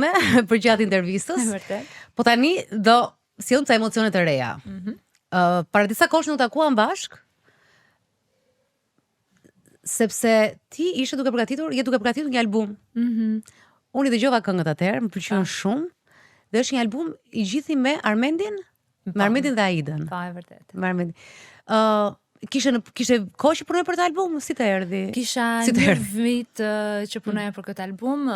time për gjatë intervistës. Po tani do sjellëm ca emocione të reja. Para disa kohësh u takuam bashk, sepse ti je duke përgatitur një album. Unë i dëgjova këngët atëherë, më pëlqen shumë. Dhe është një album i gjithë me Armendin, me Armendin dhe Aidën. Po, e vërtet. Me Armendin. Kishe kohë që punoj për këtë album, si të erdhi? Kisha një vit që punoja për këtë album,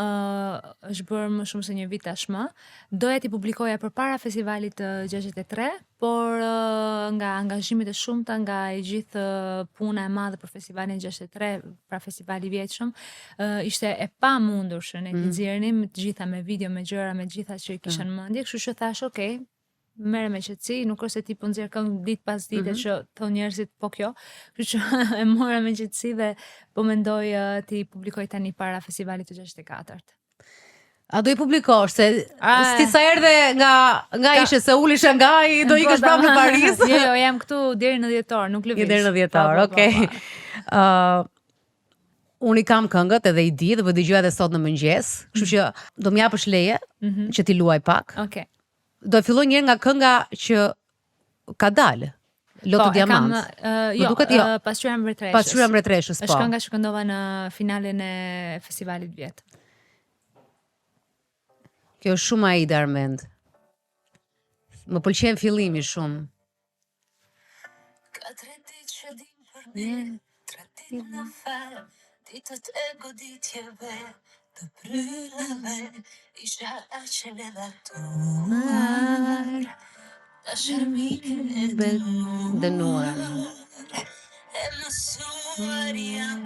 është bërë më shumë se një vit tashmë. Doja t'i publikoja përpara festivalit 63, por nga angazhimet e shumta, nga i gjithë puna e madhe për festivalin 63, pra festivali i vjetshëm, ishte e pamundurshë ne t'i nxjerrim të gjitha me video, me gjëra, me gjitha që kisha në mendje, kështu që thash, okay, merre me qetësi, nuk është se ti po nxjerr këngë ditë pas dite që thon njerëzit po kjo, kështu që e mora me qetësi dhe po mendoj ti publikoj tani para festivalit të 64-t. A do i publikosh se ti sa erdhe nga ishe se ulish nga do ikësh prapë në Paris? Jo, jam këtu deri në dhjetor, nuk lëviz. Deri në dhjetor, okay. Unë i kam këngët edhe i di dhe po dëgjoj edhe sot në mëngjes, kështu që do më japësh leje që ti luaj pak. Okay. Do e filloj njërë nga kënga që ka dalë, Lotë Diamant. Jo, Pasqyra Mbretreshës. Pasqyra Mbretreshës, po. Është kënga që këndova në finalen e festivalit vjet. Kjo është shumë Aida Armend. Më pëlqen fillimi shumë. Ka tre ditë që dim për ne, tre ditë në farë, ditët e goditjeve, të pryllave, isha aqe ledatuar, ta shërmimin e dënuar. E mësuar jam,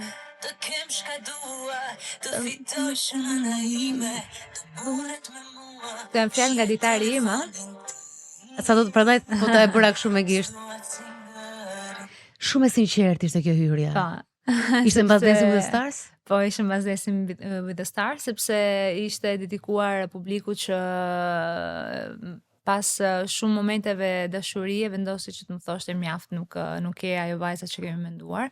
të kem shkaduar, të fitoj shëna ime, të buret me mua. Të jam fjalë nga ditari im, Sa do të prandaj po ta e bëra kështu me gisht. Shumë e sinqert ishte kjo hyrje. Po. Ishte mbas Dancing with the Stars? Po, ishte mbas Dancing with the Stars, sepse ishte dedikuar publikut që pas shumë momenteve dashurie vendosi që të më thoshte mjaft, nuk e ajo vajza që kemi menduar.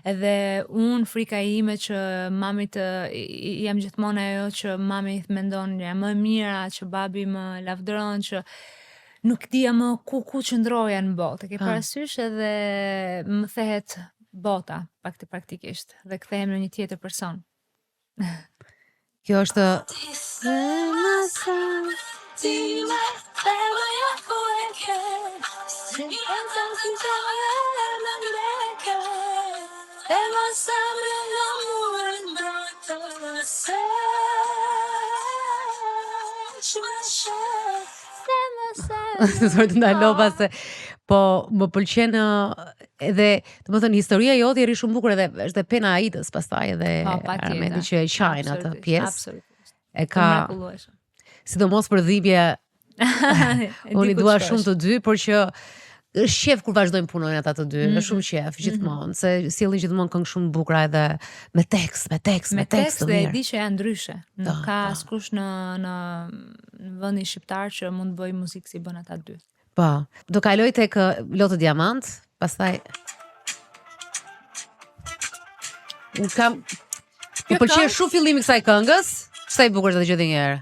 Edhe unë frika ime që mamit jam gjithmonë ajo që mami mendon jam më mira, që babi më lavdëron, që nuk dija më ku qëndroja në botë. Ke parasysh edhe më thehet bota praktikisht dhe kthehem në një tjetër person. Kjo është të ndalova se po më pëlqen edhe të më thënë historia jote eri shumë bukur edhe është dhe pena Aidës pastaj edhe Armendit që e qajnë atë pjesë. E ka sidomos për dhimbje unë i dua shumë të dy, por që është qef kur vazhdojmë punojnë ata të dy, është shumë qef gjithmonë, se sjellin gjithmonë këngë shumë bukura edhe me tekst dhe e di që janë ndryshe. Nuk ka askush në vendin shqiptar që mund të bëjë muzikë si bën ata dy. Po, do kaloj tek Lotë Diamant, pastaj unë kam më pëlqen shumë fillimi i kësaj këngës, sa i bukur të dëgjoj edhe një herë.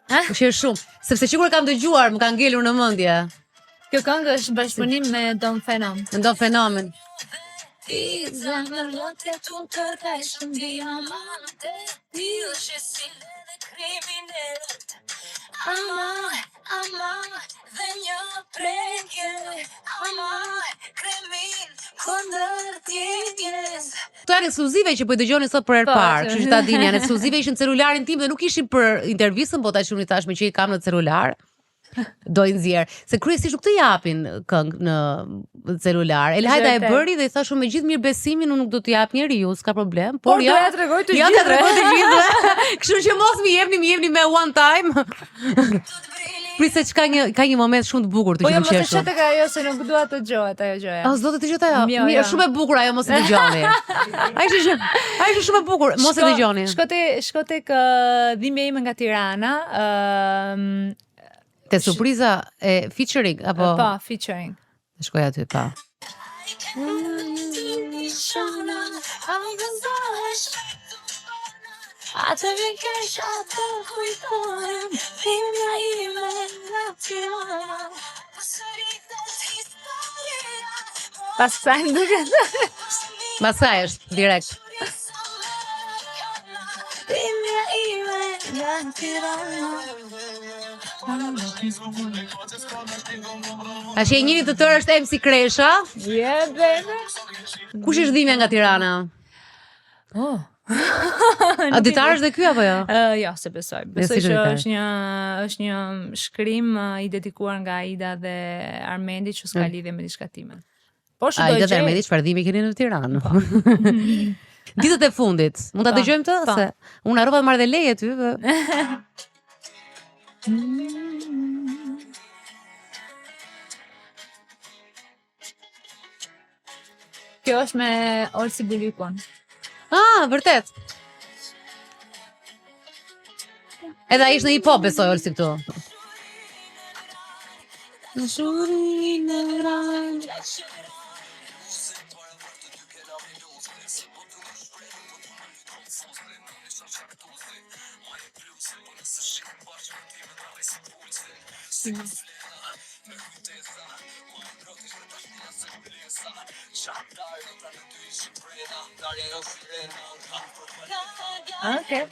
Pëlqen shumë, sepse kur e kam dëgjuar më ka ngelur në mendje. Kjo këngë është bashkëpunim me Don Fenomen. Me Don Fenomen. Ti zemër lotë tu kërkaj shumë diamante, ti është e sile dhe kriminalet. Ama, dhe një prekje, ama, kremin, kundër tjetjes. Këto janë ekskluzive që po i dëgjoni sot për herë parë, kështu që ta dini, janë ekskluzive ishin në celularin tim dhe nuk ishin për intervistën, po tash unë i thash me që i kam në celular. Do i nxjerr, se kryesisht nuk të japin këngë në celular. Elhajda e bëri dhe i tha shumë me gjithë mirëbesimin, unë nuk do të jap njeriu, s'ka problem, por ja tregoj të gjithë. Kështu që mos më jepni me one time. Prisë ka një moment shumë të bukur të që më qeshur. Po jo, mos e çete ka ajo se nuk dua të dëgjohet ajo gjëja. A s'do të dëgjohet ajo? Mirë, shumë e bukur ajo, mos e dëgjoni. Ai është shumë e bukur, mos e dëgjoni. Shko tek dhimbja ime nga Tirana, te surpriza e featuring apo? Po, featuring. Shkoj aty, pa. Atë vikesh atë kujtohem, bimja ime nga Tirana. Pas kësaj më duket. Pastaj është direkt. Bimja ime nga Tirana. Tash e njëri të tërë është MC Kresha. Baby. Kush është Dhimbja nga Tirana? Oh. A ditar është dhe ky apo jo? Jo, se besoj. Besoj që është një shkrim i dedikuar nga Aida dhe Armendi që s'ka lidhje me diçka time. Po Aida dhe Armendi çfarë dhimbje keni në Tiranë? Ditët e fundit. Mund ta dëgjojmë të? Se unë harrova të marr dhe leje ty. Kjo është me Olsi Bulikon. Vërtet. Edhe ai ishte në hip-hop besoj Olsi këtu. Okay.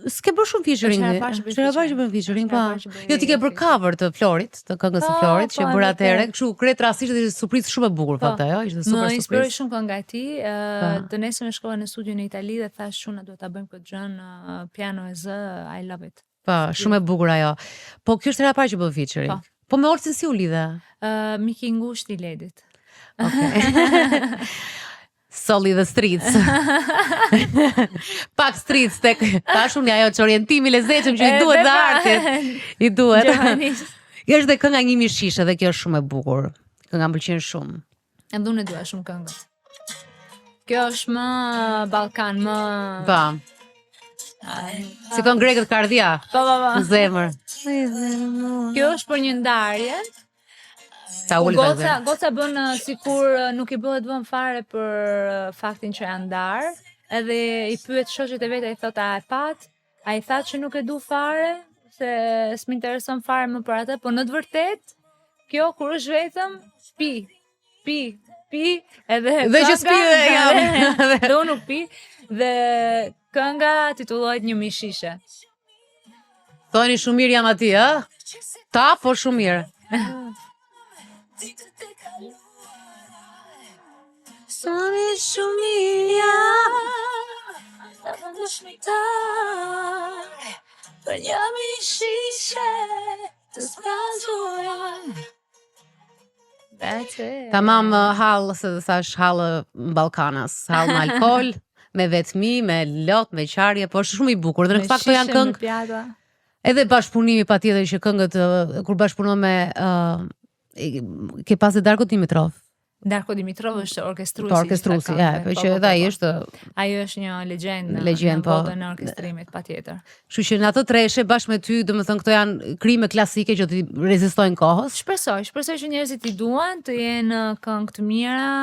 S'ke bërë shumë featuring. Çfarë bash bën featuring, po. Jo ti ke bërë cover të Florit, të këngës së Florit që bëra atëherë, kështu kret rastisht ishte surprizë shumë e bukur fakt ajo, ishte super surprizë. Më inspiroi shumë kënga e tij. Të nesër shkova në studio në Itali dhe thash shuna duhet ta bëjmë këtë gjën piano e zë, I love it. Po, shumë e bukur ajo. Po kjo është hera e parë që bën featuring. Po me Olsin si u lidhe? Miki ngushtë i Ledit. Okay. Solli the streets. Pak streets tek tash unë ajo çorientimi lezetshëm që i duhet dhe artit. I duhet. Kjo është dhe kënga 1000 shishe dhe kjo është shumë e bukur. Kënga më pëlqen shumë. Edhe unë e dua shumë këngën. Kjo është më Ballkan, më Po. Si kon grekët Kardhia. Po. Në zemër. Kjo është për një ndarje. Goca bën sikur nuk i bëhet vën fare për faktin që janë ndarë, edhe i pyet shoqet e vet, ai thotë a e pat, ai thatë që nuk e du fare, se s'më intereson fare më për atë, po në të vërtet, kjo kur është vetëm pi, edhe dhe që s'pi dhe unë nuk pi, dhe kënga titullohet 1000 shishe. Thoni shumë mirë jam aty, ë? Ta, po shumë mirë. Soni shumë mirë jam, të në shmitar, për 1000 shishe të zbrazuar. Tamam hall, se thash hall Ballkanas, hall me alkool, me vetmi, me lot, me qarje, po është shumë i bukur. Dhe në fakt janë këngë. Edhe bashkëpunimi patjetër që këngët kur bashkëpunon me ke pas dhe Darko Dimitrov. Darko Dimitrov është orkestruesi. Orkestruesi, ja, po që edhe ai është. Ai është një legjendë në botën e orkestrimit patjetër. Kështu që në ato treshe bashkë me ty, domethënë këto janë krime klasike që të rezistojnë kohës. Shpresoj që njerëzit i duan, të jenë këngë të mira,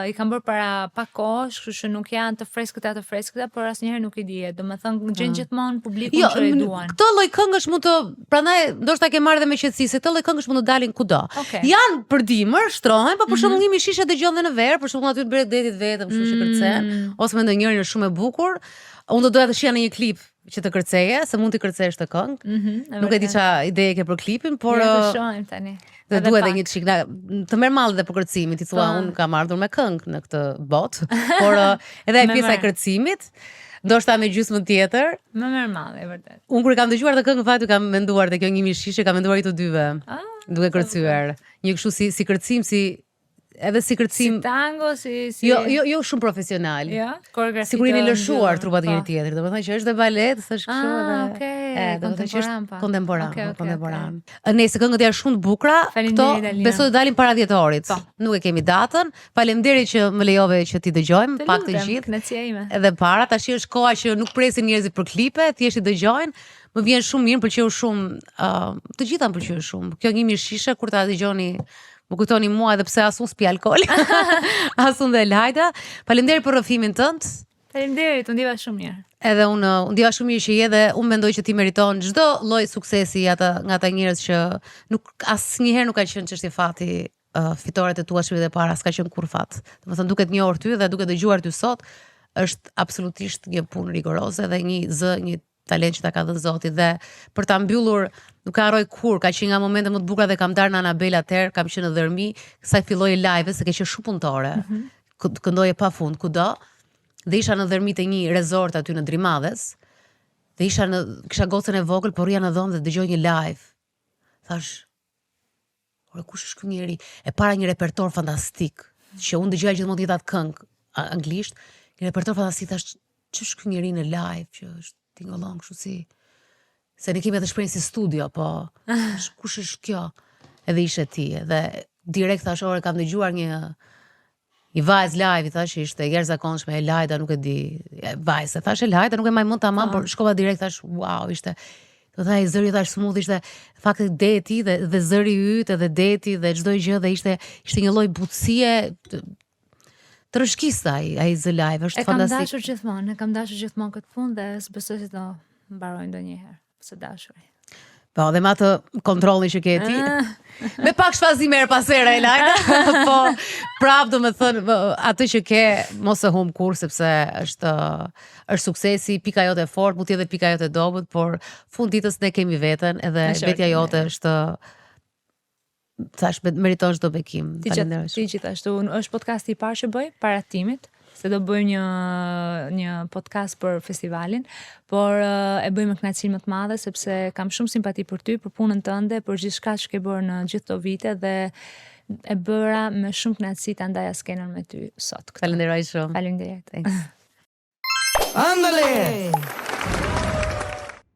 i kanë bërë para pak kohësh, kështu që nuk janë të freskëta, por asnjëherë nuk i dihet. Domethënë gjen gjithmonë publikun që i duan. Këto lloj këngësh mund të, prandaj ndoshta ke marrë dhe me qetësi, se këto lloj këngësh mund të dalin kudo. Janë për dimër, shtrohen, po për shembull 1000 shishe dëgjon dhe në verë, për shembull aty në breg detit vetëm, kështu që kërcen, ose me ndonjërin është shumë e bukur. Unë do doja të shija në një klip që të kërceje, se mund të kërcesh të këngë. Nuk e di çfarë ide ke për klipin, por të shohim tani. Dhe duhet edhe një çik të merr mall dhe për kërcimin, ti thua unë kam ardhur me këngë në këtë botë, por edhe ai pjesa e kërcimit, ndoshta me gjysmën tjetër. Më merr mall, e vërtet. Unë kur kam dëgjuar të këngën fati kam menduar te kjo 1000 shishe, kam menduar i të dyve. Duke kërcyer. Një kështu si kërcim, edhe si kërcim. Si tango, Jo shumë profesional. Ja, koreografi. Sigurisht i lëshuar trupat njëri tjetrit, domethënë që është dhe balet, s'është kështu kontemporan. Nëse këngët janë shumë të bukura, këto besoj të dalin para dhjetorit. Nuk e kemi datën. Faleminderit që më lejove që ti dëgjojmë pak të gjithë. Edhe para, tash është koha që nuk presin njerëzit për klipe, thjesht i dëgjojnë. Më vjen shumë mirë, pëlqeu shumë, të gjitha më pëlqeu shumë. Kjo 1000 shishe kur ta dëgjoni më kujtoni mua edhe pse as unë s'pi alkool. As unë dhe Lajda. Faleminderit për rrëfimin tënd. Faleminderit, u ndiva shumë mirë. Edhe unë ndjeva shumë mirë që je dhe unë mendoj që ti meriton çdo lloj suksesi nga ata njerëz që nuk asnjëherë nuk ka qenë çështje fati, fitoret e tua që dhe para s'ka qenë kur fat. Domethënë duket njohur ty dhe duket dëgjuar ty sot, është absolutisht një punë rigoroze dhe një talent që ta ka dhënë Zoti dhe për ta mbyllur nuk ka harroj kur, ka qenë nga momente më të bukura dhe kam darë në Anabel atëherë, kam qenë në Dërmi, sa filloi live se ke qenë shumë punëtore. Këndoje pafund kudo. Dhe isha në Dërmi te një resort aty në Drimadhes. Dhe kisha gocën e vogël, por rria në dhomë dhe dëgjoj një live. Thash, ore kush është ky njeri? E para një repertor fantastik, që unë dëgjoja gjithmonë të njëjtat këngë anglisht, një repertor fantastik, thash, ç'është ky njeri në live që është tingëllon kështu si se ne kemi atë shprehin si studio, po kush është kjo? Edhe ishe ti, dhe direkt thash, ore kam dëgjuar një vajzë live, thash, ishte jashtëzakonshme, e Lajda, nuk e di, vajzë, thash, e Lajda, nuk e maj mund tamam, por shkova direkt, thash, wow, ishte, do thaj, zëri, thash, smooth, ishte, fakti deti, dhe zëri yt, edhe deti, dhe çdo gjë, dhe ishte një lloj butësie, të rëshkista ai zë live, është fantastik. E kam dashur gjithmonë këtë punë dhe s'besoj se do mbaroj ndonjëherë, së dashuri. Po, dhe ma të kontrolin që ke ti. Me pak shfazime her pas here, Lajda. Po, prap do me thënë, atë që ke, mos e hum kur, sepse është suksesi, pika jote e fort, mund t'jetë dhe pika jote e dobët, por fund ditës ne kemi veten, edhe vetja jote është thash, meriton çdo bekim. Ti gjithashtu, është podcasti i parë që bëj para timit, se do bëjmë një podcast për festivalin, por e bëjmë me kënaqësi më të madhe sepse kam shumë simpati për ty, për punën tënde, për gjithçka që ke bërë në gjithë këto vite dhe e bëra me shumë kënaqësi ta ndaja skenën me ty sot. Falenderoj shumë. Faleminderit. Ándale.